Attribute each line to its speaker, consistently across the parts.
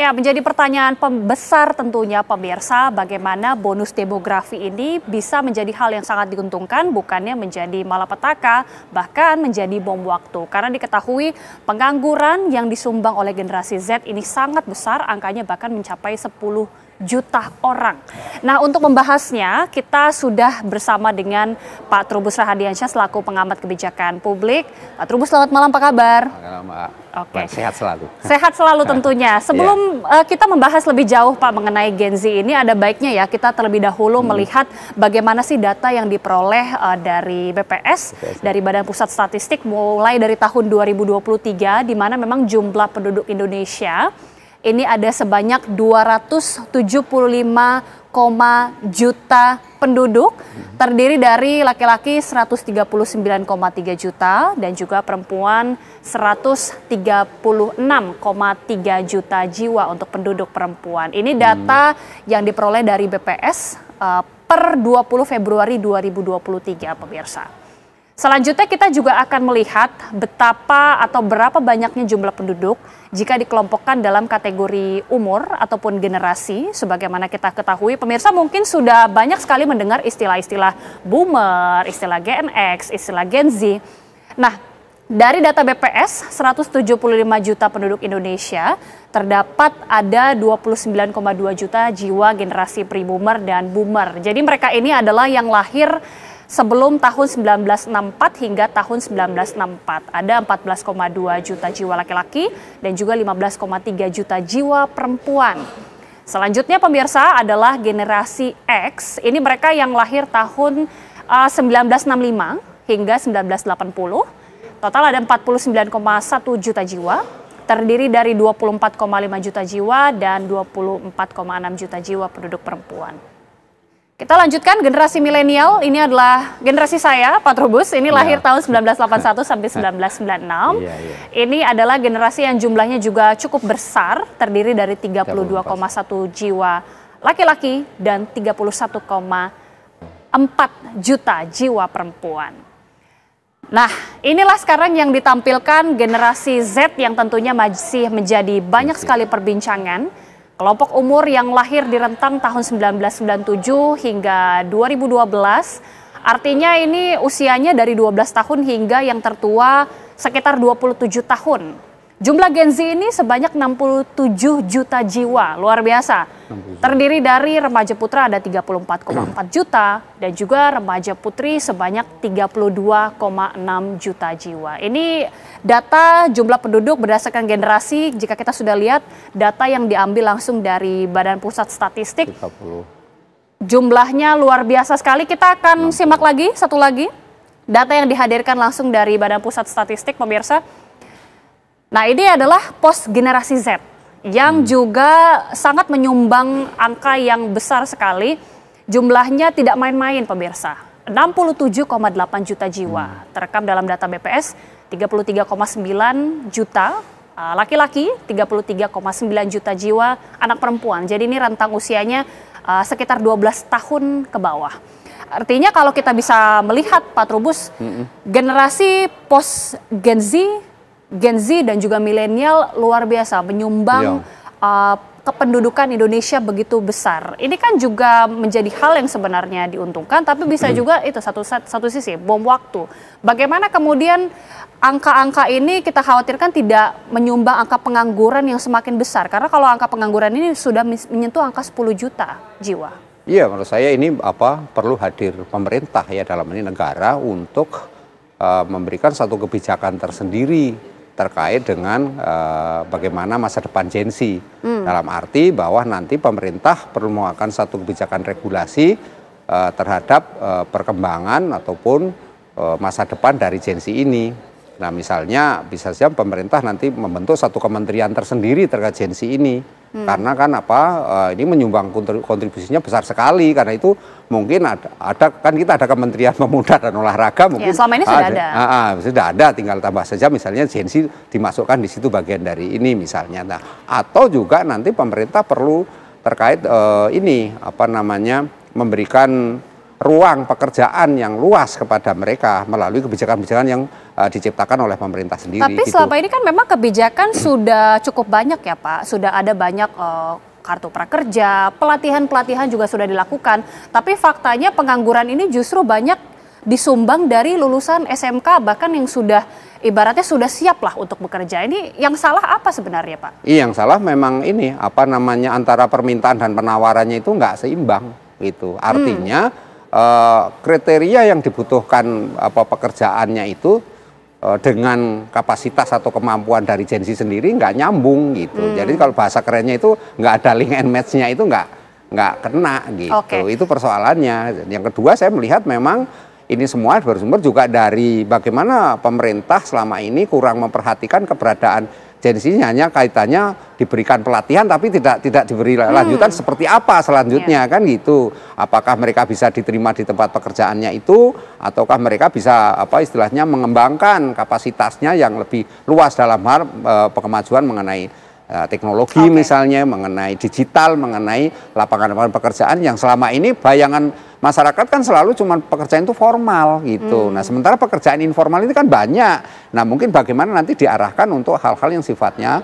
Speaker 1: Ya, menjadi pertanyaan besar tentunya pemirsa, bagaimana bonus demografi ini bisa menjadi hal yang sangat diuntungkan, bukannya menjadi malapetaka, bahkan menjadi bom waktu. Karena diketahui pengangguran yang disumbang oleh generasi Z ini sangat besar, angkanya bahkan mencapai 10 juta orang. Nah, untuk membahasnya, kita sudah bersama dengan Pak Trubus Rahadiansyah selaku pengamat kebijakan publik. Pak Trubus, selamat malam, apa kabar?
Speaker 2: Selamat malam,
Speaker 1: Oke.
Speaker 2: Sehat selalu.
Speaker 1: Sehat selalu tentunya. Sebelum kita membahas lebih jauh Pak mengenai Gen Z ini, ada baiknya ya kita terlebih dahulu melihat bagaimana sih data yang diperoleh dari BPS, dari Badan Pusat Statistik mulai dari tahun 2023, di mana memang jumlah penduduk Indonesia ini ada sebanyak 275, juta penduduk, terdiri dari laki-laki 139,3 juta dan juga perempuan 136,3 juta jiwa untuk penduduk perempuan. Ini data yang diperoleh dari BPS per 20 Februari 2023, pemirsa. Selanjutnya kita juga akan melihat betapa atau berapa banyaknya jumlah penduduk jika dikelompokkan dalam kategori umur ataupun generasi. Sebagaimana kita ketahui, pemirsa mungkin sudah banyak sekali mendengar istilah-istilah boomer, istilah Gen X, istilah Gen Z. Nah, dari data BPS, 175 juta penduduk Indonesia, terdapat ada 29,2 juta jiwa generasi pre-boomer dan boomer. Jadi mereka ini adalah yang lahir sebelum tahun 1964 hingga tahun 1964. Ada 14,2 juta jiwa laki-laki dan juga 15,3 juta jiwa perempuan. Selanjutnya pemirsa adalah generasi X. Ini mereka yang lahir tahun 1965 hingga 1980. Total ada 49,1 juta jiwa. Terdiri dari 24,5 juta jiwa dan 24,6 juta jiwa penduduk perempuan. Kita lanjutkan generasi milenial, ini adalah generasi saya, Pak Trubus, ini lahir tahun 1981 sampai 1996. Ini adalah generasi yang jumlahnya juga cukup besar, terdiri dari 32,1 jiwa laki-laki dan 31,4 juta jiwa perempuan. Nah, inilah sekarang yang ditampilkan generasi Z yang tentunya masih menjadi banyak sekali perbincangan. Kelompok umur yang lahir di rentang tahun 1997 hingga 2012, artinya ini usianya dari 12 tahun hingga yang tertua sekitar 27 tahun. Jumlah Gen Z ini sebanyak 67 juta jiwa, luar biasa. Terdiri dari remaja putra ada 34,4 juta dan juga remaja putri sebanyak 32,6 juta jiwa. Ini data jumlah penduduk berdasarkan generasi. Jika kita sudah lihat data yang diambil langsung dari Badan Pusat Statistik, jumlahnya luar biasa sekali. Kita akan simak lagi satu lagi data yang dihadirkan langsung dari Badan Pusat Statistik, pemirsa. Nah, ini adalah pos generasi Z yang juga sangat menyumbang angka yang besar sekali. Jumlahnya tidak main-main, pemirsa. 67,8 juta jiwa terekam dalam data BPS, 33,9 juta laki-laki, 33,9 juta jiwa anak perempuan. Jadi ini rentang usianya sekitar 12 tahun ke bawah. Artinya kalau kita bisa melihat, Pak Trubus, generasi pos Gen Z dan juga milenial luar biasa menyumbang kependudukan Indonesia begitu besar. Ini kan juga menjadi hal yang sebenarnya diuntungkan, tapi bisa juga itu satu sisi bom waktu. Bagaimana kemudian angka-angka ini kita khawatirkan tidak menyumbang angka pengangguran yang semakin besar, karena kalau angka pengangguran ini sudah menyentuh angka 10 juta jiwa.
Speaker 2: Iya, menurut saya ini perlu hadir pemerintah ya, dalam ini negara untuk memberikan satu kebijakan tersendiri terkait dengan bagaimana masa depan Gen Z. Dalam arti bahwa nanti pemerintah perlu mengeluarkan satu kebijakan regulasi terhadap perkembangan ataupun masa depan dari Gen Z ini. Nah, misalnya bisa saja pemerintah nanti membentuk satu kementerian tersendiri terkait Gen Z ini. Karena kan ini menyumbang kontribusinya besar sekali, karena itu mungkin ada kan kita ada Kementerian Pemuda dan Olahraga mungkin
Speaker 1: selama ini sudah ada.
Speaker 2: Sudah ada, tinggal tambah saja misalnya Gen Z dimasukkan di situ bagian dari ini misalnya. Nah, atau juga nanti pemerintah perlu terkait memberikan ruang pekerjaan yang luas kepada mereka melalui kebijakan-kebijakan yang diciptakan oleh pemerintah sendiri.
Speaker 1: Tapi
Speaker 2: gitu.
Speaker 1: selama ini kan memang kebijakan sudah cukup banyak ya Pak, sudah ada banyak kartu prakerja, pelatihan-pelatihan juga sudah dilakukan. Tapi faktanya pengangguran ini justru banyak disumbang dari lulusan SMK, bahkan yang sudah ibaratnya sudah siap lah untuk bekerja. Ini yang salah apa sebenarnya Pak?
Speaker 2: Iya, yang salah memang ini antara permintaan dan penawarannya itu nggak seimbang gitu. Artinya kriteria yang dibutuhkan pekerjaannya itu dengan kapasitas atau kemampuan dari Gen Z sendiri nggak nyambung gitu. Jadi kalau bahasa kerennya itu nggak ada link and match-nya, itu nggak kena gitu. Itu persoalannya. Yang kedua, saya melihat memang ini semua bersumber juga dari bagaimana pemerintah selama ini kurang memperhatikan keberadaan Gen Z, hanya kaitannya diberikan pelatihan tapi tidak diberi lanjutan seperti apa selanjutnya kan gitu. Apakah mereka bisa diterima di tempat pekerjaannya itu, ataukah mereka bisa istilahnya mengembangkan kapasitasnya yang lebih luas dalam hal kemajuan mengenai teknologi misalnya, mengenai digital, mengenai lapangan pekerjaan yang selama ini bayangan masyarakat kan selalu cuma pekerjaan itu formal gitu. Nah, sementara pekerjaan informal ini kan banyak. Nah, mungkin bagaimana nanti diarahkan untuk hal-hal yang sifatnya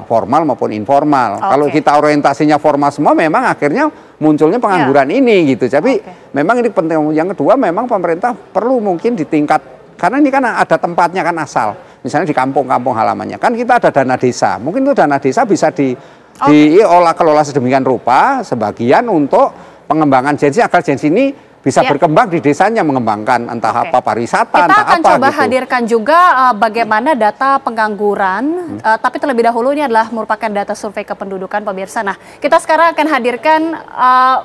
Speaker 2: formal maupun informal. Kalau kita orientasinya formal semua, memang akhirnya munculnya pengangguran ini gitu. Tapi memang ini penting. Yang kedua, memang pemerintah perlu mungkin di tingkat, karena ini kan ada tempatnya kan asal. Misalnya di kampung-kampung halamannya. Kan kita ada dana desa. Mungkin itu dana desa bisa diolah kelola sedemikian rupa sebagian untuk pengembangan Gen Z, agar Gen Z ini bisa berkembang di desanya, mengembangkan entah pariwisata,
Speaker 1: kita akan coba
Speaker 2: gitu.
Speaker 1: hadirkan juga bagaimana data pengangguran, tapi terlebih dahulu ini adalah merupakan data survei kependudukan pemirsa. Nah, kita sekarang akan hadirkan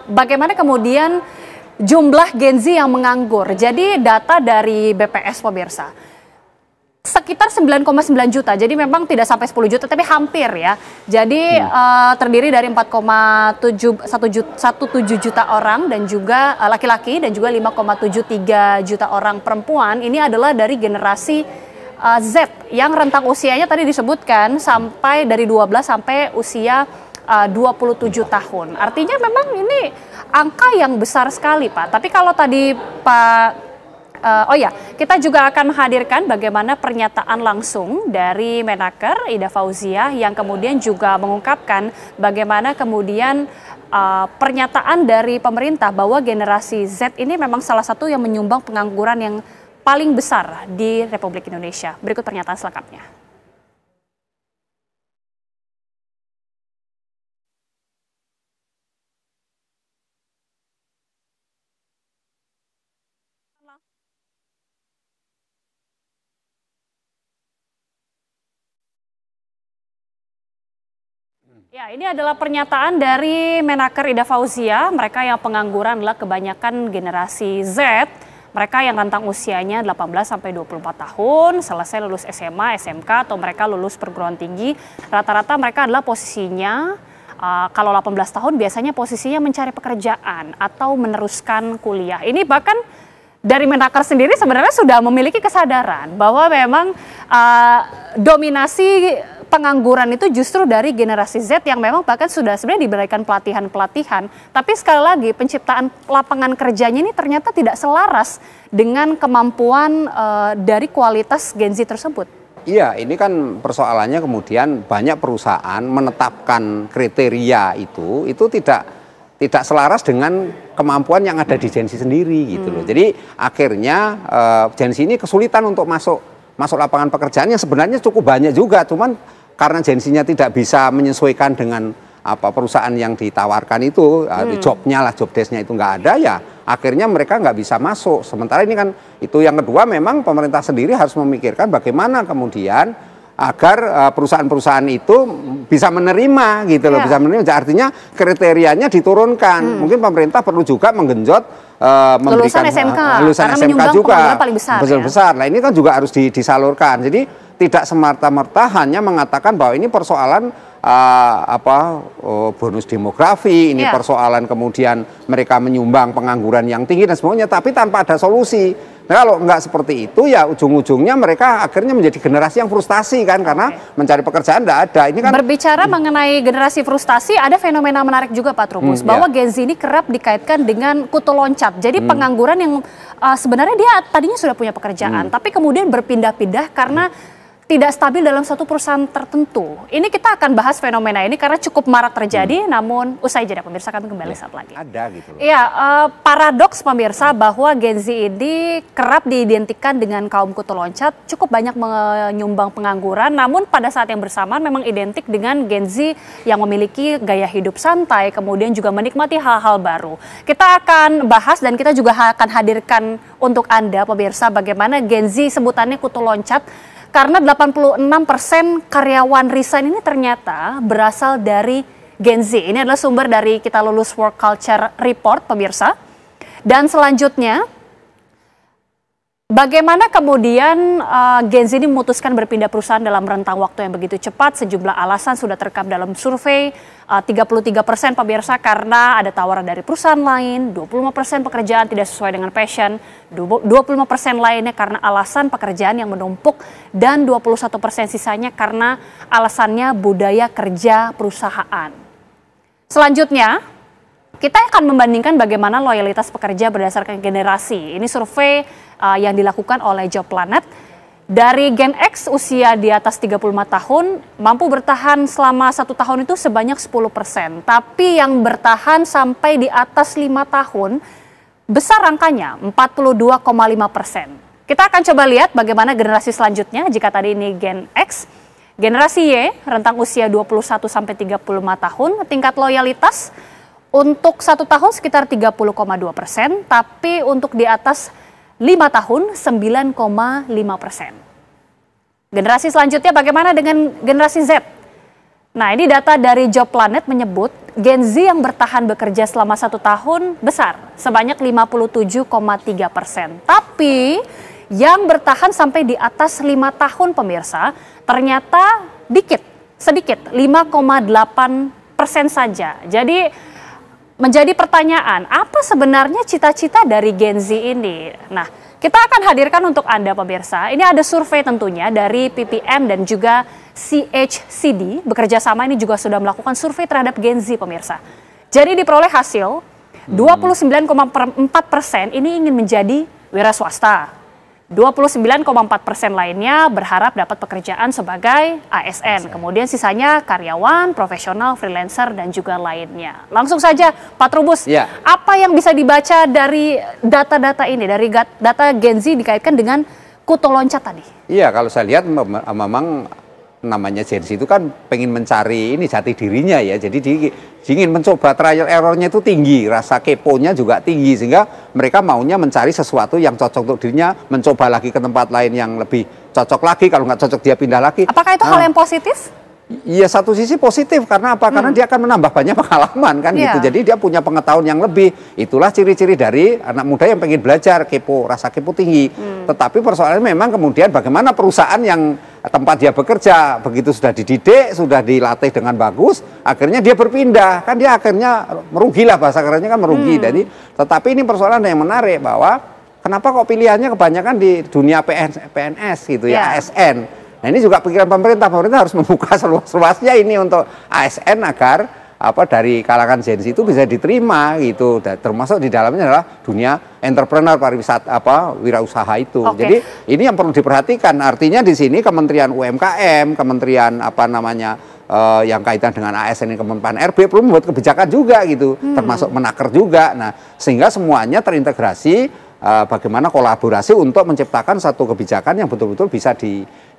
Speaker 1: bagaimana kemudian jumlah Gen Z yang menganggur. Jadi data dari BPS pemirsa, sekitar 9,9 juta, jadi memang tidak sampai 10 juta, tapi hampir ya. Jadi terdiri dari 4,17 juta orang dan juga laki-laki, dan juga 5,73 juta orang perempuan. Ini adalah dari generasi Z yang rentang usianya tadi disebutkan sampai dari 12 sampai usia 27 tahun. Artinya memang ini angka yang besar sekali Pak. Tapi kalau tadi Pak kita juga akan menghadirkan bagaimana pernyataan langsung dari Menaker Ida Fauziah yang kemudian juga mengungkapkan bagaimana kemudian pernyataan dari pemerintah bahwa generasi Z ini memang salah satu yang menyumbang pengangguran yang paling besar di Republik Indonesia. Berikut pernyataan selengkapnya. Ya, ini adalah pernyataan dari Menaker Ida Fauziah. Mereka yang pengangguran adalah kebanyakan generasi Z. Mereka yang rentang usianya 18 sampai 24 tahun, selesai lulus SMA, SMK, atau mereka lulus perguruan tinggi. Rata-rata mereka adalah posisinya, kalau 18 tahun biasanya posisinya mencari pekerjaan atau meneruskan kuliah. Ini bahkan dari Menaker sendiri sebenarnya sudah memiliki kesadaran bahwa memang dominasi pengangguran itu justru dari generasi Z yang memang bahkan sudah sebenarnya diberikan pelatihan-pelatihan. Tapi sekali lagi penciptaan lapangan kerjanya ini ternyata tidak selaras dengan kemampuan dari kualitas Gen Z tersebut.
Speaker 2: Iya, ini kan persoalannya kemudian banyak perusahaan menetapkan kriteria itu tidak selaras dengan kemampuan yang ada di Gen Z sendiri gitu loh. Jadi akhirnya Gen Z ini kesulitan untuk masuk lapangan pekerjaan yang sebenarnya cukup banyak juga, cuman karena Gen Z-nya tidak bisa menyesuaikan dengan perusahaan yang ditawarkan itu, jobnya lah, job desk-nya itu nggak ada, ya akhirnya mereka nggak bisa masuk. Sementara ini kan itu yang kedua, memang pemerintah sendiri harus memikirkan bagaimana kemudian agar perusahaan-perusahaan itu bisa menerima gitu loh, bisa menerima. Artinya kriterianya diturunkan. Mungkin pemerintah perlu juga menggenjot memberikan lulusan SMK juga
Speaker 1: paling besar.
Speaker 2: Nah, ini kan juga harus disalurkan. Jadi tidak semerta-merta hanya mengatakan bahwa ini persoalan bonus demografi, ini persoalan kemudian mereka menyumbang pengangguran yang tinggi dan semuanya, tapi tanpa ada solusi. Nah, kalau nggak seperti itu ya ujung-ujungnya mereka akhirnya menjadi generasi yang frustasi kan, karena mencari pekerjaan nggak ada. Ini kan
Speaker 1: berbicara mengenai generasi frustasi, ada fenomena menarik juga Pak Trubus, bahwa Gen Z ini kerap dikaitkan dengan kutu loncat. Jadi pengangguran yang sebenarnya dia tadinya sudah punya pekerjaan, tapi kemudian berpindah-pindah karena tidak stabil dalam satu perusahaan tertentu. Ini kita akan bahas fenomena ini karena cukup marak terjadi, namun usai jeda pemirsa, kami kembali saat lagi.
Speaker 2: Ada gitu loh.
Speaker 1: Iya, paradoks pemirsa bahwa Gen Z ini kerap diidentikan dengan kaum kutu loncat, cukup banyak menyumbang pengangguran, namun pada saat yang bersamaan memang identik dengan Gen Z yang memiliki gaya hidup santai, kemudian juga menikmati hal-hal baru. Kita akan bahas dan kita juga akan hadirkan untuk Anda pemirsa bagaimana Gen Z sebutannya kutu loncat, karena 86% karyawan resign ini ternyata berasal dari Gen Z. Ini adalah sumber dari Kita Lulus Work Culture Report, pemirsa. Dan selanjutnya, bagaimana kemudian Gen Z ini memutuskan berpindah perusahaan dalam rentang waktu yang begitu cepat? Sejumlah alasan sudah terekam dalam survei. 33% pemirsa karena ada tawaran dari perusahaan lain, 25% pekerjaan tidak sesuai dengan passion, 25% lainnya karena alasan pekerjaan yang menumpuk, dan 21% sisanya karena alasannya budaya kerja perusahaan. Selanjutnya, kita akan membandingkan bagaimana loyalitas pekerja berdasarkan generasi. Ini survei yang dilakukan oleh Job Planet. Dari Gen X usia di atas 35 tahun mampu bertahan selama 1 tahun itu sebanyak 10%. Tapi yang bertahan sampai di atas 5 tahun besar angkanya 42,5%. Kita akan coba lihat bagaimana generasi selanjutnya. Jika tadi ini Gen X, generasi Y rentang usia 21 sampai 35 tahun, tingkat loyalitas untuk 1 tahun sekitar 30,2%, tapi untuk di atas 5 tahun 9,5%. Generasi selanjutnya bagaimana dengan generasi Z? Nah, ini data dari Job Planet menyebut Gen Z yang bertahan bekerja selama 1 tahun besar, sebanyak 57,3%. Tapi yang bertahan sampai di atas 5 tahun pemirsa ternyata sedikit, 5,8% saja. Jadi menjadi pertanyaan, apa sebenarnya cita-cita dari Gen Z ini? Nah, kita akan hadirkan untuk Anda pemirsa. Ini ada survei tentunya dari PPM dan juga CHCD. Bekerja sama ini juga sudah melakukan survei terhadap Gen Z pemirsa. Jadi diperoleh hasil 29,4% ini ingin menjadi wira swasta. 29,4% lainnya berharap dapat pekerjaan sebagai ASN. Kemudian sisanya karyawan, profesional, freelancer, dan juga lainnya. Langsung saja Pak Trubus, apa yang bisa dibaca dari data-data ini, dari data Gen Z dikaitkan dengan kutu loncat tadi? Iya,
Speaker 2: kalau saya lihat memang namanya Gen Z itu kan pengen mencari ini jati dirinya ya, jadi ingin mencoba, trial errornya itu tinggi, rasa keponya juga tinggi, sehingga mereka maunya mencari sesuatu yang cocok untuk dirinya, mencoba lagi ke tempat lain yang lebih cocok lagi, kalau nggak cocok dia pindah lagi.
Speaker 1: Apakah itu hal yang positif?
Speaker 2: Iya, satu sisi positif, karena apa? Karena dia akan menambah banyak pengalaman kan gitu. Jadi dia punya pengetahuan yang lebih. Itulah ciri-ciri dari anak muda yang pengen belajar, kepo, rasa kepo tinggi. Tetapi persoalannya memang kemudian bagaimana perusahaan yang tempat dia bekerja, begitu sudah dididik, sudah dilatih dengan bagus, akhirnya dia berpindah. Kan dia akhirnya merugi lah, bahasa kerennya kan merugi. Jadi, tetapi ini persoalan yang menarik bahwa kenapa kok pilihannya kebanyakan di dunia PNS gitu ya, ASN. Nah, ini juga pikiran pemerintah harus membuka seluas-luasnya ini untuk ASN agar dari kalangan Gen Z itu bisa diterima gitu. Termasuk di dalamnya adalah dunia entrepreneur, pariwisata, wirausaha itu. Jadi ini yang perlu diperhatikan. Artinya di sini Kementerian UMKM, Kementerian yang kaitan dengan ASN, Kemenpan RB perlu membuat kebijakan juga gitu, termasuk Menaker juga. Nah, sehingga semuanya terintegrasi, bagaimana kolaborasi untuk menciptakan satu kebijakan yang betul-betul bisa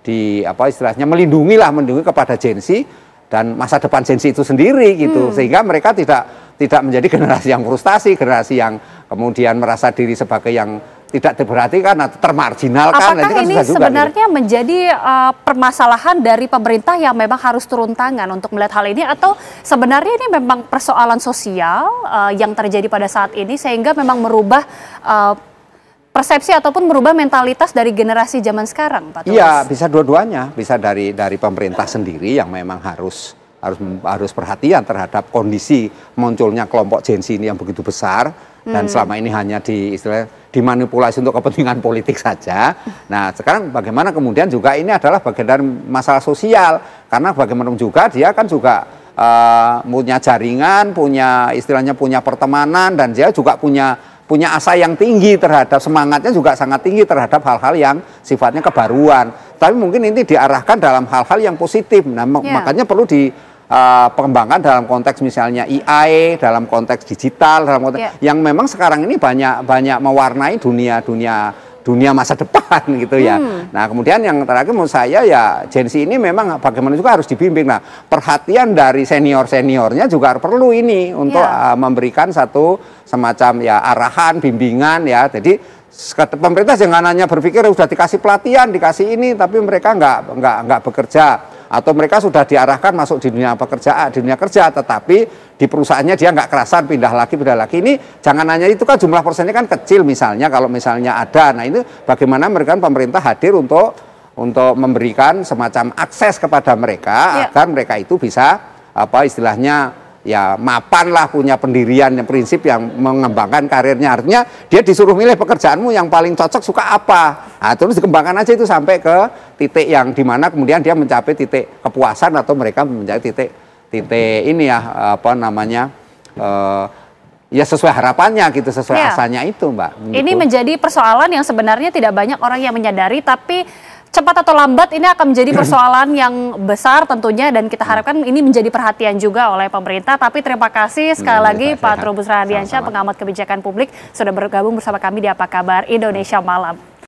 Speaker 2: istilahnya melindungi kepada Gen Z dan masa depan Gen Z itu sendiri gitu, sehingga mereka tidak menjadi generasi yang frustasi, generasi yang kemudian merasa diri sebagai yang tidak diperhatikan atau termarginalkan.
Speaker 1: Apakah ini sebenarnya menjadi permasalahan dari pemerintah yang memang harus turun tangan untuk melihat hal ini, atau sebenarnya ini memang persoalan sosial yang terjadi pada saat ini sehingga memang merubah persepsi ataupun merubah mentalitas dari generasi zaman sekarang, Pak Tulus?
Speaker 2: Iya, bisa dua-duanya. Bisa dari pemerintah sendiri yang memang harus harus perhatian terhadap kondisi munculnya kelompok Gen Z ini yang begitu besar dan selama ini hanya dimanipulasi untuk kepentingan politik saja. Nah, sekarang bagaimana kemudian juga ini adalah bagian dari masalah sosial, karena bagaimanapun juga dia kan juga punya jaringan, istilahnya punya pertemanan, dan dia juga punya asa yang tinggi terhadap, semangatnya juga sangat tinggi terhadap hal-hal yang sifatnya kebaruan. Tapi mungkin ini diarahkan dalam hal-hal yang positif. Nah, makanya perlu dikembangkan dalam konteks misalnya AI, dalam konteks digital, dalam konteks yang memang sekarang ini banyak mewarnai dunia masa depan gitu ya. Nah, kemudian yang terakhir menurut saya ya Gen Z ini memang bagaimana juga harus dibimbing. Nah, perhatian dari seniornya juga perlu ini untuk memberikan satu semacam ya arahan, bimbingan ya. Jadi pemerintah jangan hanya berpikir sudah dikasih pelatihan, dikasih ini, tapi mereka nggak bekerja, atau mereka sudah diarahkan masuk di dunia pekerjaan, di dunia kerja, tetapi di perusahaannya dia nggak kerasan, pindah lagi. Ini jangan hanya itu, kan jumlah persennya kan kecil misalnya, kalau misalnya ada. Nah, itu bagaimana pemerintah hadir untuk memberikan semacam akses kepada mereka agar mereka itu bisa istilahnya ya mapan lah, punya pendirian yang prinsip yang mengembangkan karirnya. Artinya dia disuruh milih pekerjaanmu yang paling cocok suka apa. Nah, terus dikembangkan aja itu sampai ke titik yang dimana kemudian dia mencapai titik kepuasan, atau mereka mencapai titik ini ya ya sesuai harapannya gitu, sesuai asanya itu, Mbak. Gitu.
Speaker 1: Ini menjadi persoalan yang sebenarnya tidak banyak orang yang menyadari, tapi cepat atau lambat ini akan menjadi persoalan yang besar tentunya, dan kita harapkan ini menjadi perhatian juga oleh pemerintah. Tapi terima kasih sekali lagi Pak Trubus Radiansyah, pengamat kebijakan publik, sudah bergabung bersama kami di Apa Kabar Indonesia Malam.